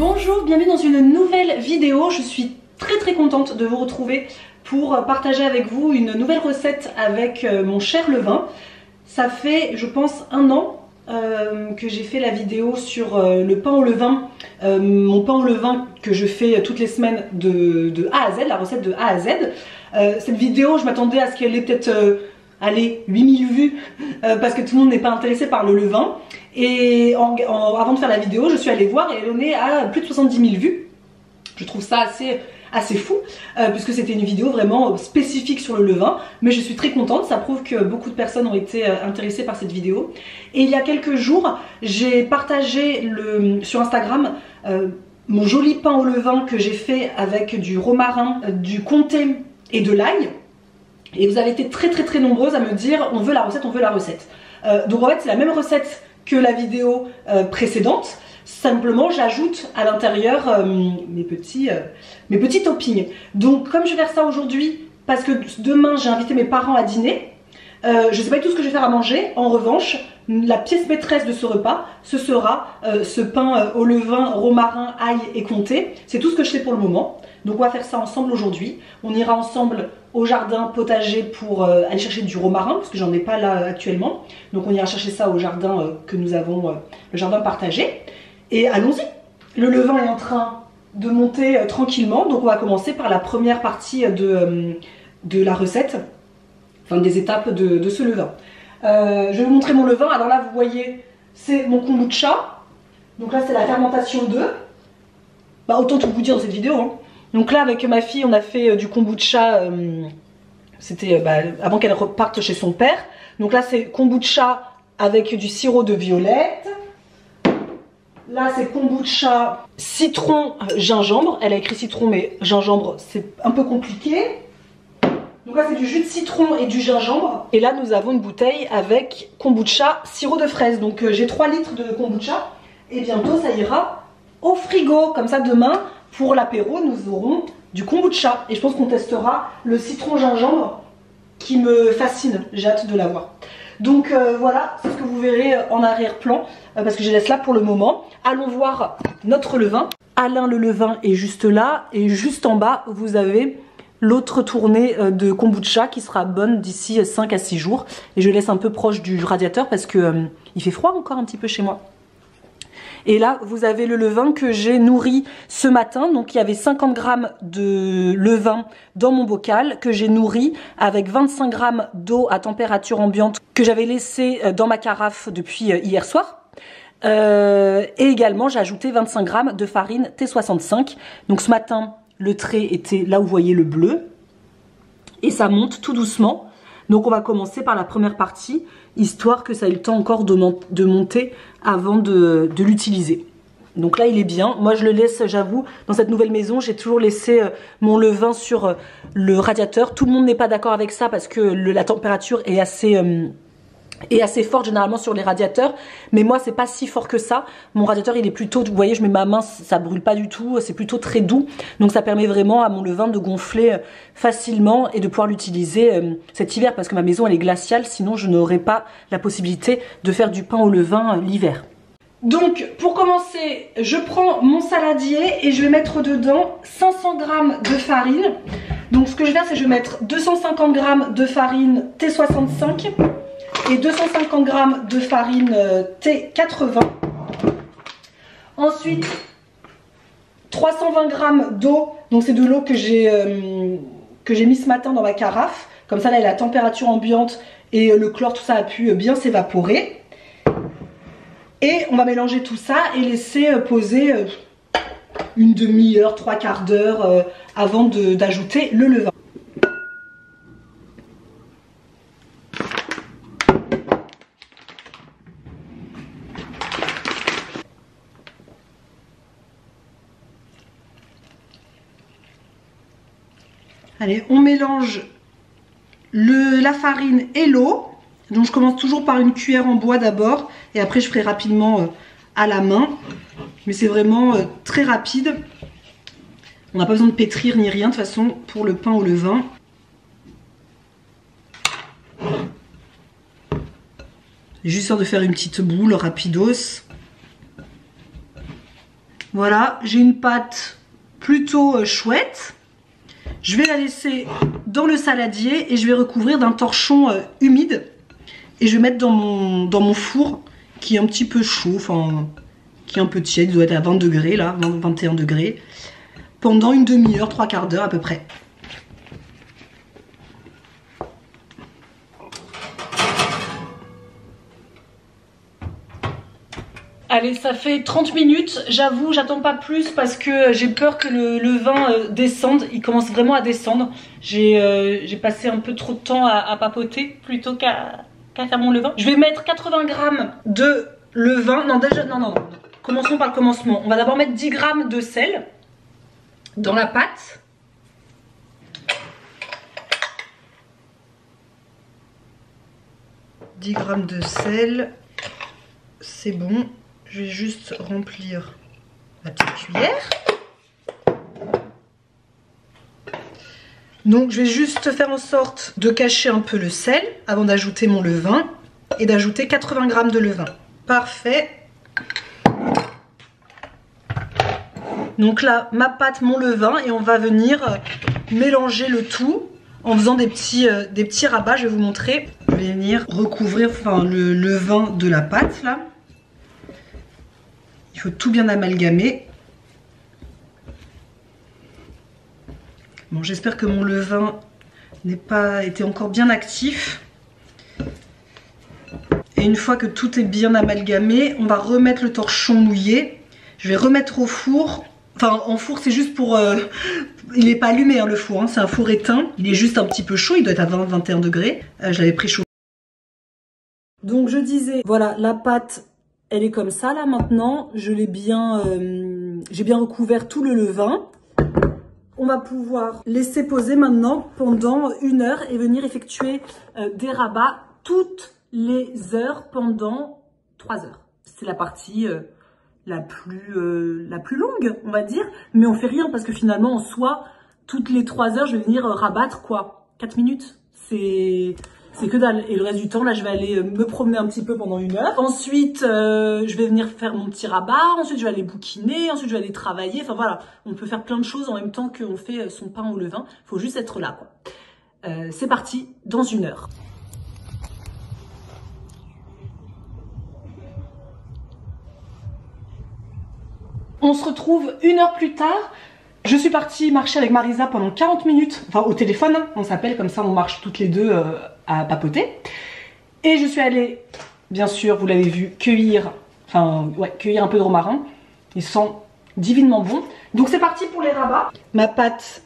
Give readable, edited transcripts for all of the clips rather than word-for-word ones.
Bonjour, bienvenue dans une nouvelle vidéo. Je suis très contente de vous retrouver pour partager avec vous une nouvelle recette avec mon cher levain. Ça fait, je pense, 1 an que j'ai fait la vidéo sur le pain au levain, mon pain au levain que je fais toutes les semaines de A à Z, la recette de A à Z. Cette vidéo, je m'attendais à ce qu'elle ait peut-être allez, 8000 vues parce que tout le monde n'est pas intéressé par le levain. Et avant de faire la vidéo, je suis allée voir et elle en est à plus de 70 000 vues. Je trouve ça assez fou puisque c'était une vidéo vraiment spécifique sur le levain. Mais je suis très contente, ça prouve que beaucoup de personnes ont été intéressées par cette vidéo. Et il y a quelques jours, j'ai partagé sur Instagram mon joli pain au levain que j'ai fait avec du romarin, du comté et de l'ail. Et vous avez été très nombreuses à me dire on veut la recette, on veut la recette. Donc en fait c'est la même recette que la vidéo précédente, simplement j'ajoute à l'intérieur mes petits toppings. Donc comme je vais faire ça aujourd'hui, parce que demain j'ai invité mes parents à dîner, je ne sais pas du tout ce que je vais faire à manger. En revanche, la pièce maîtresse de ce repas, ce sera ce pain au levain, romarin, ail et comté. C'est tout ce que je fais pour le moment. Donc on va faire ça ensemble aujourd'hui. On ira ensemble au jardin potager pour aller chercher du romarin, parce que j'en ai pas là actuellement. Donc on ira chercher ça au jardin que nous avons, le jardin partagé. Et allons-y. Le levain est en train de monter tranquillement. Donc on va commencer par la première partie de la recette, enfin des étapes de ce levain. Je vais vous montrer mon levain. Alors là vous voyez, c'est mon kombucha. Donc là c'est la fermentation d'œufs. Bah, autant tout vous dire dans cette vidéo, hein. Donc là avec ma fille on a fait du kombucha, c'était avant qu'elle reparte chez son père. Donc là c'est kombucha avec du sirop de violette. Là c'est kombucha citron gingembre. Elle a écrit citron mais gingembre c'est un peu compliqué. Donc là c'est du jus de citron et du gingembre. Et là nous avons une bouteille avec kombucha sirop de fraise. Donc j'ai 3 litres de kombucha et bientôt ça ira au frigo. Comme ça demain pour l'apéro nous aurons du kombucha. Et je pense qu'on testera le citron gingembre qui me fascine. J'ai hâte de l'avoir. Donc voilà, c'est ce que vous verrez en arrière-plan parce que je laisse là pour le moment. Allons voir notre levain. Alain le levain est juste là et juste en bas vous avez l'autre tournée de kombucha qui sera bonne d'ici 5 à 6 jours. Et je laisse un peu proche du radiateur parce que il fait froid encore un petit peu chez moi. Et là vous avez le levain que j'ai nourri ce matin. Donc il y avait 50 g de levain dans mon bocal que j'ai nourri avec 25 g d'eau à température ambiante que j'avais laissé dans ma carafe depuis hier soir. Et également j'ai ajouté 25 g de farine T65. Donc ce matin le trait était là où vous voyez le bleu. Et ça monte tout doucement. Donc on va commencer par la première partie, histoire que ça ait le temps encore de monter avant de l'utiliser. Donc là il est bien, moi je le laisse, j'avoue, dans cette nouvelle maison, j'ai toujours laissé mon levain sur le radiateur. Tout le monde n'est pas d'accord avec ça parce que la température est assez forte généralement sur les radiateurs, mais moi c'est pas si fort que ça. Mon radiateur il est plutôt, vous voyez je mets ma main, ça brûle pas du tout, c'est plutôt très doux, donc ça permet vraiment à mon levain de gonfler facilement et de pouvoir l'utiliser cet hiver parce que ma maison elle est glaciale, sinon je n'aurais pas la possibilité de faire du pain au levain l'hiver. Donc pour commencer je prends mon saladier et je vais mettre dedans 500 g de farine. Donc ce que je vais faire c'est que je vais mettre 250 g de farine T65 et 250 g de farine T80. Ensuite 320 g d'eau, donc c'est de l'eau que j'ai mis ce matin dans ma carafe. Comme ça là elle est à température ambiante et le chlore tout ça a pu bien s'évaporer. Et on va mélanger tout ça et laisser poser une demi-heure, 3/4 d'heure avant d'ajouter le levain. Allez, on mélange la farine et l'eau. Donc je commence toujours par une cuillère en bois d'abord et après je ferai rapidement à la main. Mais c'est vraiment très rapide. On n'a pas besoin de pétrir ni rien de toute façon pour le pain au levain. Juste histoire de faire une petite boule rapidos. Voilà, j'ai une pâte plutôt chouette. Je vais la laisser dans le saladier et je vais recouvrir d'un torchon humide. Et je vais mettre dans mon four qui est un petit peu chaud, enfin qui est un peu tiède, il doit être à 20 degrés là, 21 degrés, pendant une demi-heure, 3/4 d'heure à peu près. Allez, ça fait 30 minutes, j'avoue, j'attends pas plus parce que j'ai peur que le vin descende, il commence vraiment à descendre. J'ai passé un peu trop de temps à papoter plutôt qu'à faire mon levain. Je vais mettre 80 g de levain, non déjà, non, commençons par le commencement. On va d'abord mettre 10 g de sel dans la pâte. « 10 g de sel, c'est bon. Je vais juste remplir la petite cuillère. Donc je vais juste faire en sorte de cacher un peu le sel avant d'ajouter mon levain et d'ajouter 80 g de levain. Parfait. Donc là, ma pâte, mon levain, et on va venir mélanger le tout en faisant des petits rabats. Je vais vous montrer. Je vais venir recouvrir le levain de la pâte là. Il faut tout bien amalgamer. Bon, j'espère que mon levain n'ait pas été encore bien actif. Et une fois que tout est bien amalgamé, on va remettre le torchon mouillé. Je vais remettre au four. Enfin, en four, c'est juste pour... il n'est pas allumé hein, le four, hein, c'est un four éteint. Il est juste un petit peu chaud, il doit être à 20-21 degrés. Je l'avais préchauffé. Donc je disais, voilà, la pâte... Elle est comme ça là maintenant, j'ai bien recouvert tout le levain. On va pouvoir laisser poser maintenant pendant 1 heure et venir effectuer des rabats toutes les heures pendant 3 heures. C'est la partie la plus longue, on va dire, mais on fait rien parce que finalement en soi, toutes les 3 heures, je vais venir rabattre quoi, 4 minutes. C'est que dalle. Et le reste du temps, là, je vais aller me promener un petit peu pendant 1 heure. Ensuite, je vais venir faire mon petit rabat. Ensuite, je vais aller bouquiner. Ensuite, je vais aller travailler. Enfin, voilà. On peut faire plein de choses en même temps qu'on fait son pain au levain. Faut juste être là, quoi. C'est parti, dans 1 heure. On se retrouve 1 heure plus tard. Je suis partie marcher avec Marisa pendant 40 minutes, enfin au téléphone, hein, on s'appelle comme ça, on marche toutes les deux à papoter. Et je suis allée, bien sûr, vous l'avez vu, cueillir un peu de romarin. Ils sont divinement bons. Donc c'est parti pour les rabats. Ma pâte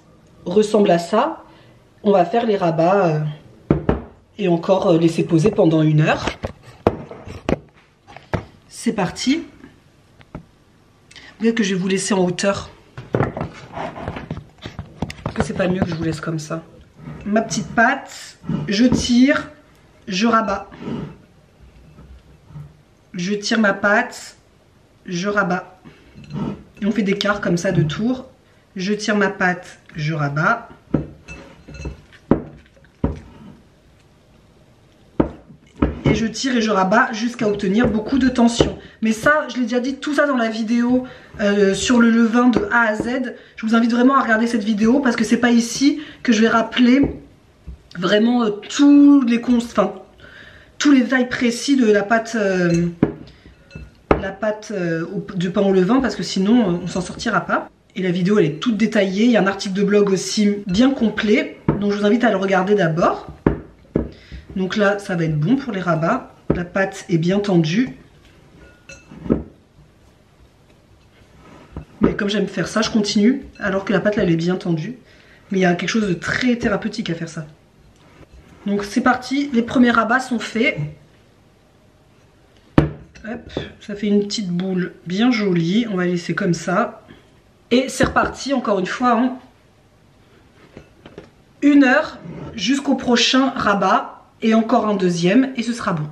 ressemble à ça. On va faire les rabats et encore laisser poser pendant 1 heure. C'est parti. Peut-être que je vais vous laisser en hauteur. C'est pas mieux que je vous laisse comme ça. Ma petite pâte, je tire, je rabats. Je tire ma pâte, je rabats. Et on fait des quarts comme ça de tour. Je tire ma pâte, je rabats. Et je tire et je rabats jusqu'à obtenir beaucoup de tension. Mais ça, je l'ai déjà dit, tout ça dans la vidéo sur le levain de A à Z. Je vous invite vraiment à regarder cette vidéo parce que c'est pas ici que je vais rappeler vraiment tous les détails précis de la pâte de pain au levain parce que sinon on s'en sortira pas. Et la vidéo elle est toute détaillée, il y a un article de blog aussi bien complet, donc je vous invite à le regarder d'abord. Donc là ça va être bon pour les rabats, la pâte est bien tendue. Mais comme j'aime faire ça, je continue alors que la pâte là, elle est bien tendue. Mais il y a quelque chose de très thérapeutique à faire ça. Donc c'est parti, les premiers rabats sont faits. Hop, ça fait une petite boule bien jolie, on va laisser comme ça. Et c'est reparti encore une fois en 1 heure jusqu'au prochain rabat et encore un deuxième et ce sera bon.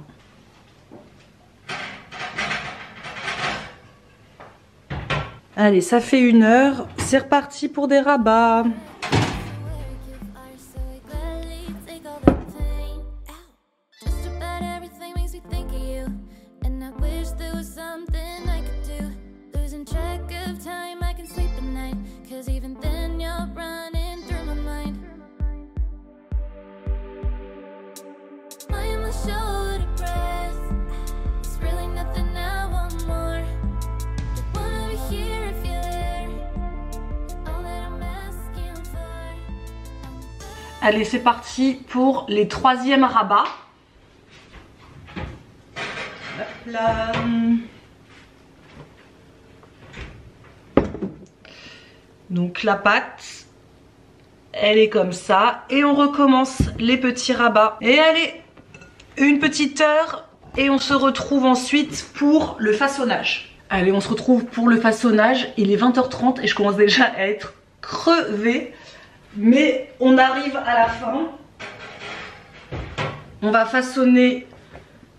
Allez, ça fait 1 heure, c'est reparti pour des rabats. Time Allez, c'est parti pour les 3e rabats. Hop là. Donc la pâte, elle est comme ça. Et on recommence les petits rabats. Et allez, une petite heure et on se retrouve ensuite pour le façonnage. Allez, on se retrouve pour le façonnage. Il est 20h30 et je commence déjà à être crevée. Mais on arrive à la fin. On va façonner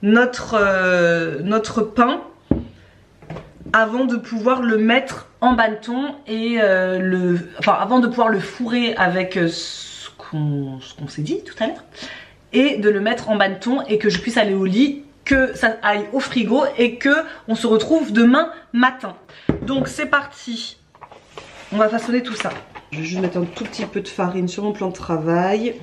notre pain avant de pouvoir le mettre en bâton et avant de pouvoir le fourrer avec ce qu'on s'est dit tout à l'heure et de le mettre en bâton et que je puisse aller au lit, que ça aille au frigo et que on se retrouve demain matin. Donc c'est parti, on va façonner tout ça. Je vais juste mettre un tout petit peu de farine sur mon plan de travail.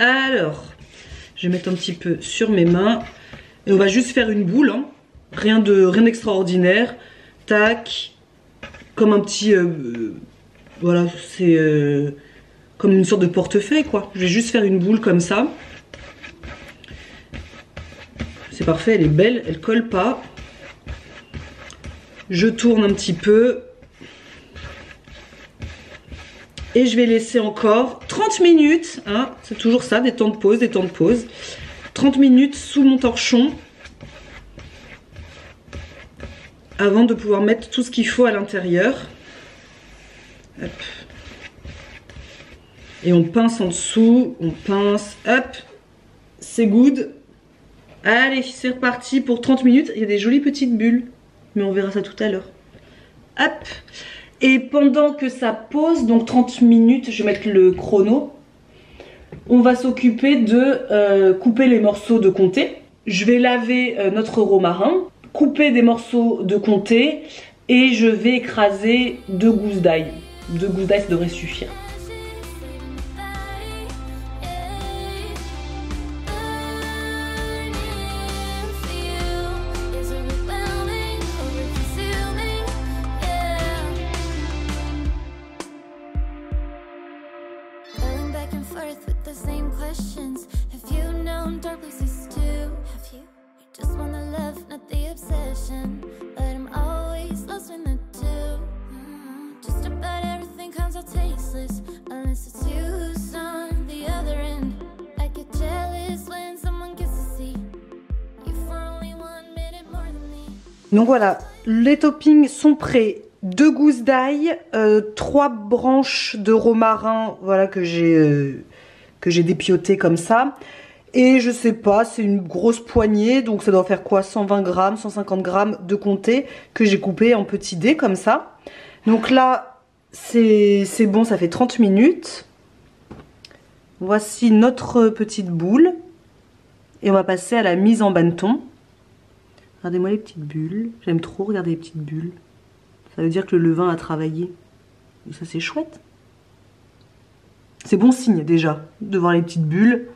Alors, je vais mettre un petit peu sur mes mains et on va juste faire une boule, hein. Rien d'extraordinaire. Tac, comme un petit, voilà, c'est comme une sorte de portefeuille quoi. Je vais juste faire une boule comme ça. C'est parfait, elle est belle, elle colle pas. Je tourne un petit peu. Et je vais laisser encore 30 minutes, hein, c'est toujours ça, des temps de pause, 30 minutes sous mon torchon. Avant de pouvoir mettre tout ce qu'il faut à l'intérieur. Et on pince en dessous, on pince, hop, c'est good. Allez, c'est reparti pour 30 minutes. Il y a des jolies petites bulles, mais on verra ça tout à l'heure. Hop. Et pendant que ça pose, donc 30 minutes, je vais mettre le chrono, on va s'occuper de couper les morceaux de comté. Je vais laver notre romarin, couper des morceaux de comté et je vais écraser 2 gousses d'ail. 2 gousses d'ail, ça devrait suffire. Donc voilà, les toppings sont prêts. 2 gousses d'ail, 3 branches de romarin, voilà, que j'ai dépioté comme ça. Et je sais pas, c'est une grosse poignée, donc ça doit faire quoi, 120 grammes, 150 grammes de comté que j'ai coupé en petits dés comme ça. Donc là, c'est bon, ça fait 30 minutes. Voici notre petite boule. Et on va passer à la mise en bâton. Regardez-moi les petites bulles. J'aime trop regarder les petites bulles. Ça veut dire que le levain a travaillé. Et ça, c'est chouette. C'est bon signe déjà de voir les petites bulles.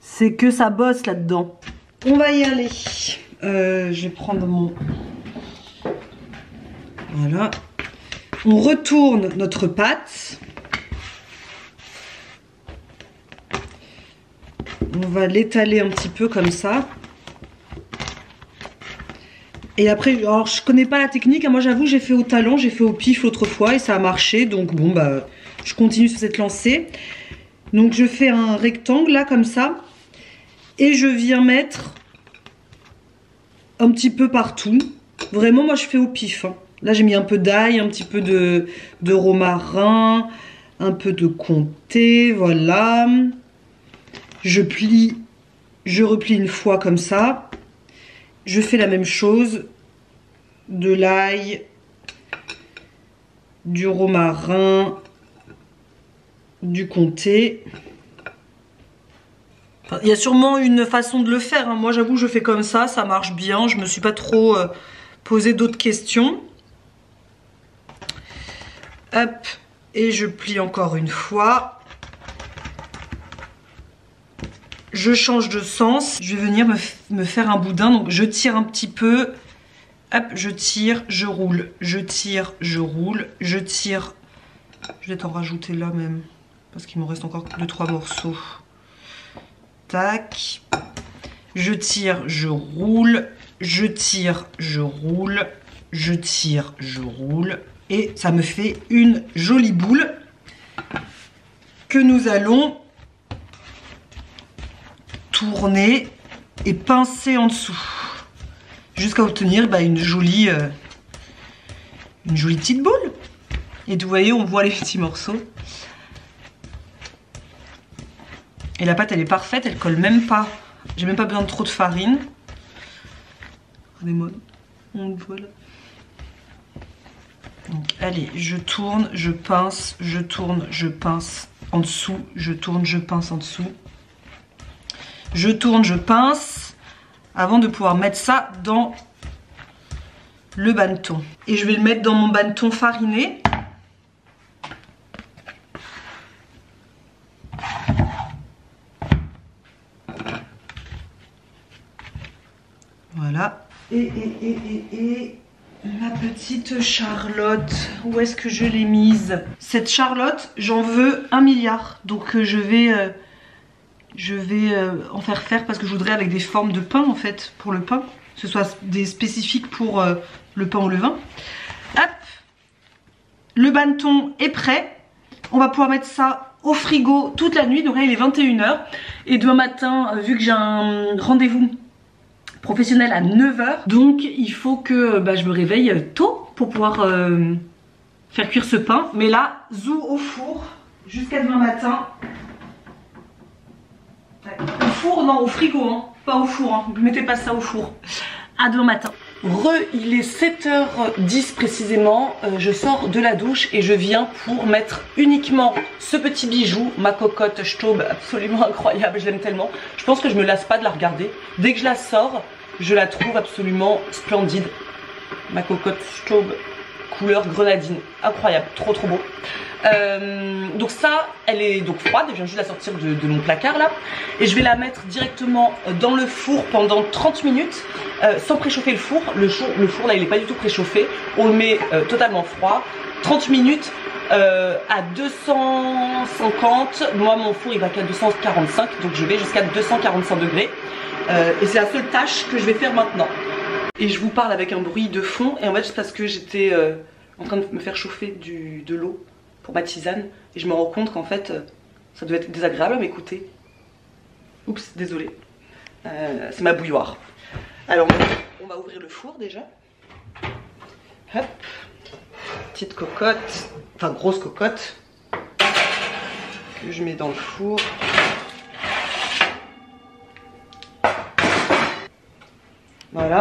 C'est que ça bosse là-dedans. On va y aller. Je vais prendre mon... Voilà. On retourne notre pâte. On va l'étaler un petit peu comme ça. Et après, alors je connais pas la technique, moi j'avoue j'ai fait au talon, j'ai fait au pif l'autre fois et ça a marché. Donc bon bah je continue sur cette lancée. Donc je fais un rectangle là comme ça. Et je viens mettre un petit peu partout. Vraiment moi je fais au pif, hein. Là j'ai mis un peu d'ail, un petit peu de romarin, un peu de comté, voilà. Je plie, je replie une fois comme ça. Je fais la même chose, de l'ail, du romarin, du comté. Enfin, il y a sûrement une façon de le faire, hein. Moi j'avoue je fais comme ça marche bien, je me suis pas trop posé d'autres questions. Hop, et je plie encore une fois. je change de sens. Je vais venir me faire un boudin. Donc je tire un petit peu. Hop, je tire, je roule. Je tire, je roule. Je tire. Je vais t'en rajouter là même. Parce qu'il me reste encore 2-3 morceaux. Tac. Je tire, je roule. Je tire, je roule. Je tire, je roule. Et ça me fait une jolie boule que nous allons tourner et pincer en dessous jusqu'à obtenir une jolie petite boule. Et vous voyez, on voit les petits morceaux. Et la pâte, elle est parfaite, elle colle même pas. J'ai même pas besoin de trop de farine. Regardez-moi, on le voit là. Donc allez, je tourne, je pince, je tourne, je pince en dessous, je tourne, je pince en dessous. Je tourne, je pince avant de pouvoir mettre ça dans le banneton. Et je vais le mettre dans mon banneton fariné. Voilà. Et ma petite Charlotte, où est-ce que je l'ai mise? Cette Charlotte, j'en veux 1 milliard. Donc je vais en faire parce que je voudrais avec des formes de pain en fait, pour le pain. Que ce soit des spécifiques pour le pain au levain. Hop, le banneton est prêt. On va pouvoir mettre ça au frigo toute la nuit. Donc là il est 21 h. Et demain matin, vu que j'ai un rendez-vous professionnel à 9 h, donc il faut que je me réveille tôt pour pouvoir faire cuire ce pain. Mais là, zou au four jusqu'à demain matin. Au four, non, au frigo, hein. Pas au four, hein. Ne mettez pas ça au four. À demain matin. Il est 7 h 10 précisément. Je sors de la douche et je viens pour mettre uniquement ce petit bijou, ma cocotte Staub, absolument incroyable, je l'aime tellement. Je pense que je me lasse pas de la regarder. Dès que je la sors, je la trouve absolument splendide. Ma cocotte Staub, couleur grenadine, incroyable, trop trop beau. Donc ça, elle est donc froide, je viens juste de la sortir de mon placard là. Et je vais la mettre directement dans le four pendant 30 minutes sans préchauffer le four. Le four là il est pas du tout préchauffé, on le met totalement froid. 30 minutes à 250, moi mon four il va qu'à 245, donc je vais jusqu'à 245 degrés. Et c'est la seule tâche que je vais faire maintenant. Et je vous parle avec un bruit de fond, et en fait c'est parce que j'étais en train de me faire chauffer de l'eau pour ma tisane, et je me rends compte qu'en fait ça devait être désagréable à m'écouter. Oups, désolé. C'est ma bouilloire. Alors on va ouvrir le four déjà. Hop, petite cocotte, enfin grosse cocotte que je mets dans le four. Voilà,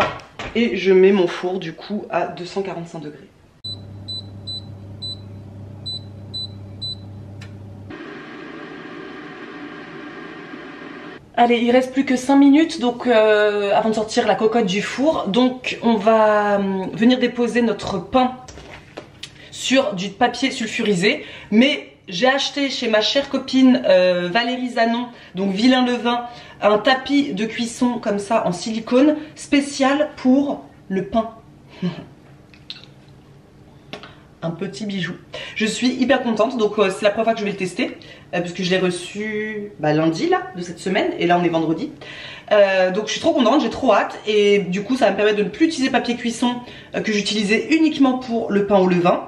et je mets mon four du coup à 245 degrés. Allez, il reste plus que 5 minutes donc avant de sortir la cocotte du four. Donc on va venir déposer notre pain sur du papier sulfurisé. Mais j'ai acheté chez ma chère copine Valérie Zanon, donc Vilain Levain, un tapis de cuisson comme ça en silicone spécial pour le pain. Un petit bijou. Je suis hyper contente, donc c'est la première fois que je vais le tester puisque je l'ai reçu lundi là de cette semaine, et là on est vendredi. Donc je suis trop contente, j'ai trop hâte, et du coup ça va me permettre de ne plus utiliser papier cuisson que j'utilisais uniquement pour le pain au levain,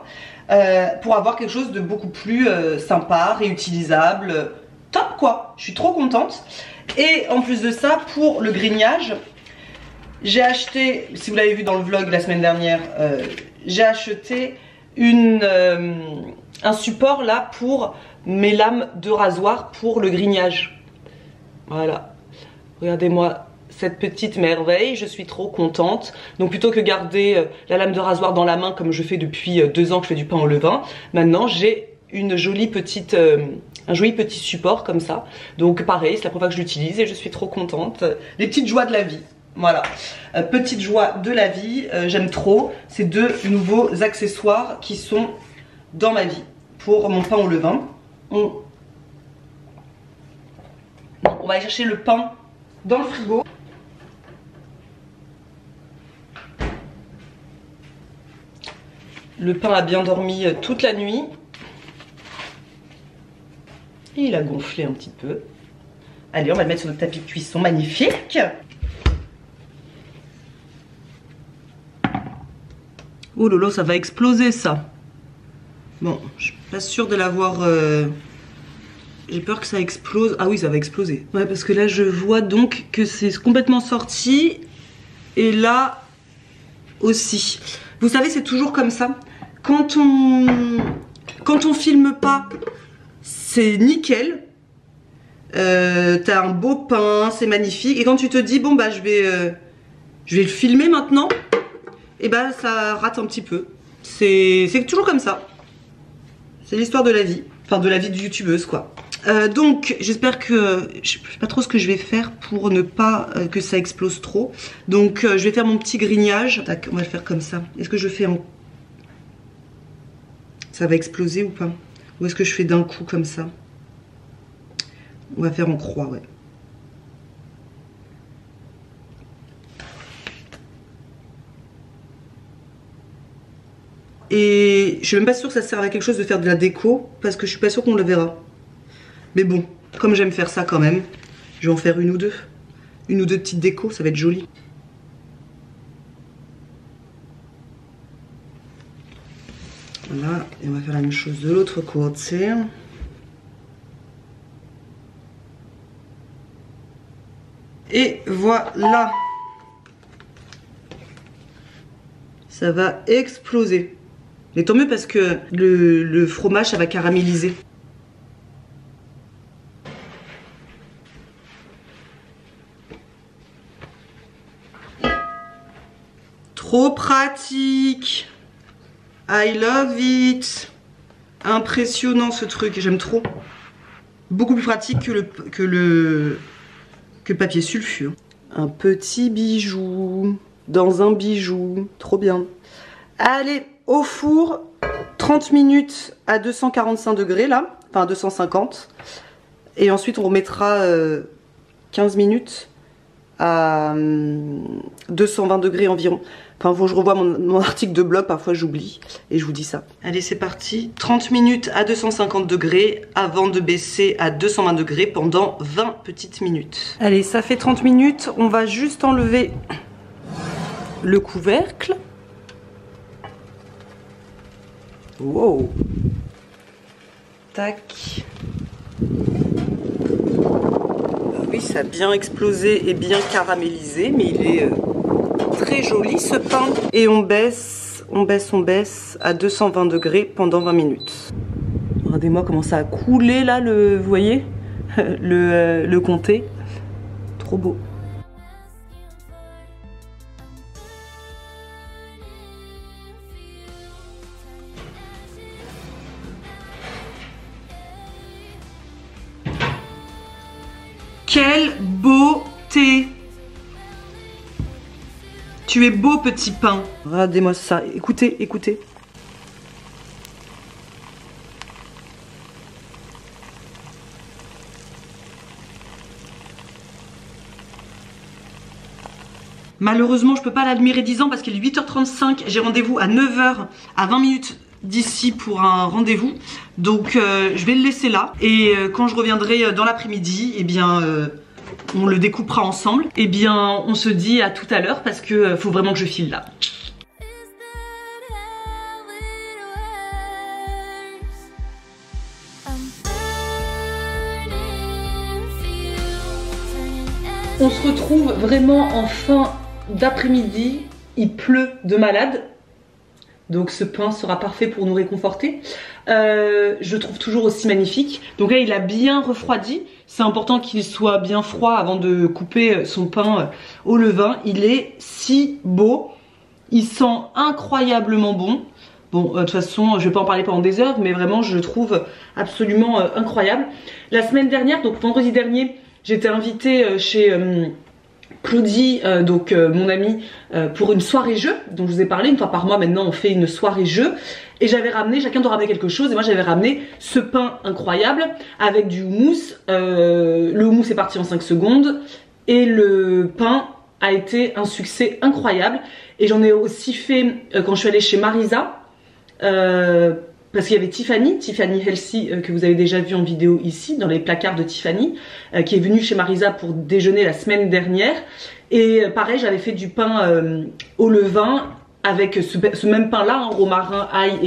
pour avoir quelque chose de beaucoup plus sympa, réutilisable, top quoi. Je suis trop contente. Et en plus de ça, pour le grignage, j'ai acheté, si vous l'avez vu dans le vlog la semaine dernière, j'ai acheté un support là pour mes lames de rasoir pour le grignage. Voilà, regardez-moi cette petite merveille, je suis trop contente. Donc plutôt que garder la lame de rasoir dans la main comme je fais depuis 2 ans que je fais du pain au levain, maintenant j'ai une jolie petite, un joli petit support comme ça. Donc pareil, c'est la première fois que je l'utilise et je suis trop contente. Les petites joies de la vie. Voilà, petite joie de la vie, j'aime trop ces 2 nouveaux accessoires qui sont dans ma vie pour mon pain au levain. on va aller chercher le pain dans le frigo. Le pain a bien dormi toute la nuit. Et il a gonflé un petit peu. Allez, on va le mettre sur notre tapis de cuisson magnifique. Oh lolo, ça va exploser ça. Bon, je suis pas sûre de l'avoir... J'ai peur que ça explose. Ah oui, ça va exploser. Ouais, parce que là, je vois donc que c'est complètement sorti. Et là aussi. Vous savez, c'est toujours comme ça. Quand on filme pas, c'est nickel. T'as un beau pain, c'est magnifique. Et quand tu te dis, bon bah je vais le filmer maintenant, et bah ça rate un petit peu. C'est toujours comme ça. C'est l'histoire de la vie. Enfin, de la vie de youtubeuse, quoi. Donc, j'espère que... Je sais pas trop ce que je vais faire pour ne pas que ça explose trop. Donc, je vais faire mon petit grignage. Tac, on va le faire comme ça. Est-ce que je fais en... Ça va exploser ou pas? Ou est-ce que je fais d'un coup comme ça? On va faire en croix, ouais. Et je suis même pas sûre que ça serve à quelque chose de faire de la déco, parce que je suis pas sûre qu'on le verra. Mais bon, comme j'aime faire ça quand même, je vais en faire une ou deux. Une ou deux petites décos, ça va être joli. Voilà, et on va faire la même chose de l'autre côté. Et voilà. Ça va exploser. Mais tant mieux parce que le fromage, ça va caraméliser. Trop pratique. I love it. Impressionnant ce truc, j'aime trop. Beaucoup plus pratique que le papier sulfure. Un petit bijou dans un bijou, trop bien. Allez, au four, 30 minutes à 245 degrés là, enfin 250. Et ensuite on remettra 15 minutes à 220 degrés environ. Enfin, faut que je revoie mon article de blog, parfois j'oublie et je vous dis ça. Allez, c'est parti. 30 minutes à 250 degrés avant de baisser à 220 degrés pendant 20 petites minutes. Allez, ça fait 30 minutes. On va juste enlever le couvercle. Wow. Tac. Oui, ça a bien explosé et bien caramélisé, mais il est... très joli ce pain. Et on baisse à 220 degrés pendant 20 minutes. Regardez-moi comment ça a coulé là, vous voyez le comté. Trop beau. Quelle beauté! Tu es beau, petit pain. Regardez-moi ça. Écoutez, écoutez. Malheureusement, je peux pas l'admirer 10 ans parce qu'il est 8h35. J'ai rendez-vous à 9h, à 20 minutes d'ici pour un rendez-vous. Donc, je vais le laisser là. Et quand je reviendrai dans l'après-midi, eh bien... on le découpera ensemble. Eh bien, on se dit à tout à l'heure parce que faut vraiment que je file là. On se retrouve vraiment en fin d'après-midi. Il pleut de malade. Donc ce pain sera parfait pour nous réconforter. Je le trouve toujours aussi magnifique. Donc là, il a bien refroidi. C'est important qu'il soit bien froid avant de couper son pain au levain. Il est si beau. Il sent incroyablement bon. Bon, de toute façon, je vais pas en parler pendant des heures, mais vraiment, je le trouve absolument incroyable. La semaine dernière, donc vendredi dernier, j'étais invitée chez Claudie, donc mon amie, pour une soirée jeu dont je vous ai parlé. Une fois par mois maintenant on fait une soirée jeu. Et j'avais ramené, chacun doit ramener quelque chose. Et moi j'avais ramené ce pain incroyable avec du houmous. Le houmous est parti en 5 secondes. Et le pain a été un succès incroyable. Et j'en ai aussi fait quand je suis allée chez Marisa. Parce qu'il y avait Tiffany Healthy, que vous avez déjà vu en vidéo ici, dans les placards de Tiffany, qui est venue chez Marisa pour déjeuner la semaine dernière. Et pareil, j'avais fait du pain au levain, avec ce même pain là, hein, romarin, ail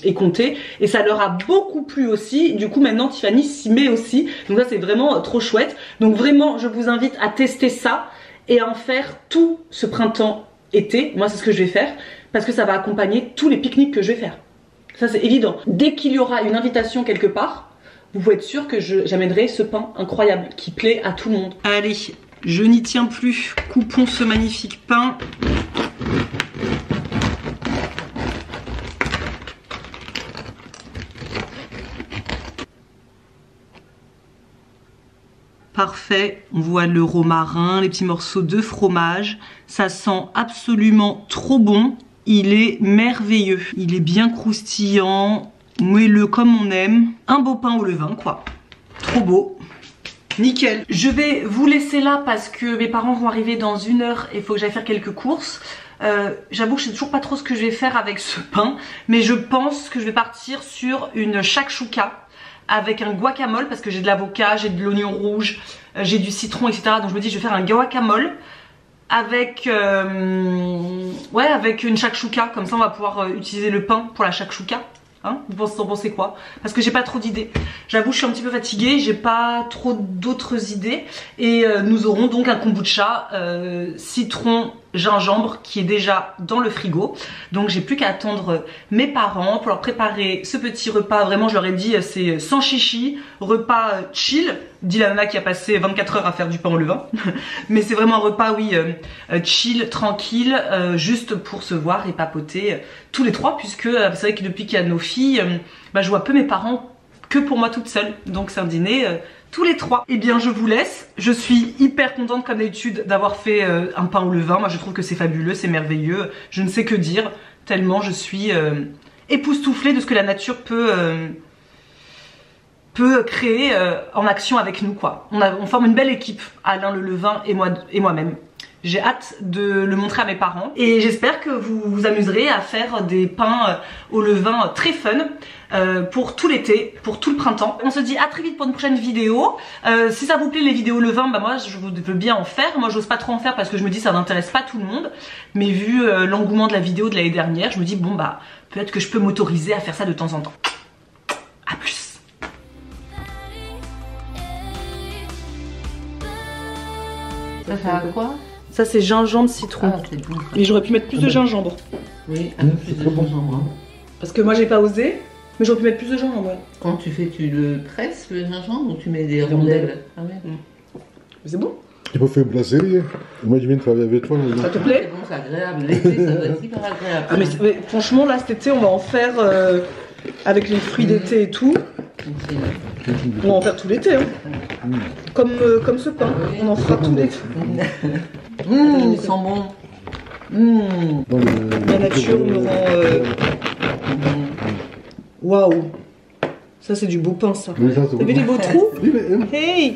et comté, et ça leur a beaucoup plu aussi. Du coup maintenant Tiffany s'y met aussi, donc ça c'est vraiment trop chouette. Donc vraiment je vous invite à tester ça et à en faire tout ce printemps-été. Moi c'est ce que je vais faire, parce que ça va accompagner tous les pique-niques que je vais faire. Ça c'est évident. Dès qu'il y aura une invitation quelque part, vous pouvez être sûr que j'amènerai ce pain incroyable qui plaît à tout le monde. Allez, je n'y tiens plus, coupons ce magnifique pain. Parfait, on voit le romarin, les petits morceaux de fromage. Ça sent absolument trop bon. Il est merveilleux. Il est bien croustillant, moelleux comme on aime. Un beau pain au levain, quoi. Trop beau. Nickel. Je vais vous laisser là parce que mes parents vont arriver dans 1 heure et il faut que j'aille faire quelques courses. J'avoue que je sais toujours pas trop ce que je vais faire avec ce pain, mais je pense que je vais partir sur une shakshuka avec un guacamole, parce que j'ai de l'avocat, j'ai de l'oignon rouge, j'ai du citron, etc. Donc je me dis je vais faire un guacamole avec avec une shakshuka, comme ça on va pouvoir utiliser le pain pour la shakshuka. Hein, vous en pensez quoi? Parce que j'ai pas trop d'idées. J'avoue, je suis un petit peu fatiguée, j'ai pas trop d'autres idées. Et nous aurons donc un kombucha citron gingembre qui est déjà dans le frigo. Donc j'ai plus qu'à attendre mes parents pour leur préparer ce petit repas. Vraiment, je leur ai dit, c'est sans chichi, repas chill. Dit la nana qui a passé 24 heures à faire du pain au levain. Mais c'est vraiment un repas, oui, chill, tranquille, juste pour se voir et papoter tous les trois, puisque c'est vrai que depuis qu'il y a nos filles, je vois peu mes parents que pour moi toute seule. Donc c'est un dîner tous les trois. Eh bien je vous laisse. Je suis hyper contente comme d'habitude d'avoir fait un pain au levain. Moi je trouve que c'est fabuleux, c'est merveilleux. Je ne sais que dire, tellement je suis époustouflée de ce que la nature peut créer en action avec nous, quoi. On forme une belle équipe, Alain le levain et moi-même. J'ai hâte de le montrer à mes parents et j'espère que vous vous amuserez à faire des pains au levain très fun pour tout l'été, pour tout le printemps. On se dit à très vite pour une prochaine vidéo. Si ça vous plaît les vidéos levain, moi je veux bien en faire. Moi j'ose pas trop en faire parce que je me dis ça n'intéresse pas tout le monde. Mais vu l'engouement de la vidéo de l'année dernière, je me dis bon peut-être que je peux m'autoriser à faire ça de temps en temps. A plus. Ça fait à quoi? Ça c'est gingembre citron. Ah, c'est bon. Mais j'aurais pu mettre plus de gingembre. Oui, un peu plus de gingembre. Hein. Parce que moi j'ai pas osé, mais j'aurais pu mettre plus de gingembre. Ouais. Quand tu fais, tu le presses le gingembre ou tu mets des rondelles? Ah ouais. Mais c'est bon. Tu peux faire une brasserie. Moi je viens de travailler avec toi. Ça te plaît? C'est bon, c'est agréable. L'été ça doit être hyper agréable. Ah mais franchement là cet été on va en faire avec les fruits d'été et tout. On va en faire tout l'été, hein. Comme ce pain, on en fera tout l'été. Il sent bon. La nature me rend... Waouh. Ça c'est du beau pain ça. Oui, ça, T'as vu les beaux trous? Oui, mais... Hey.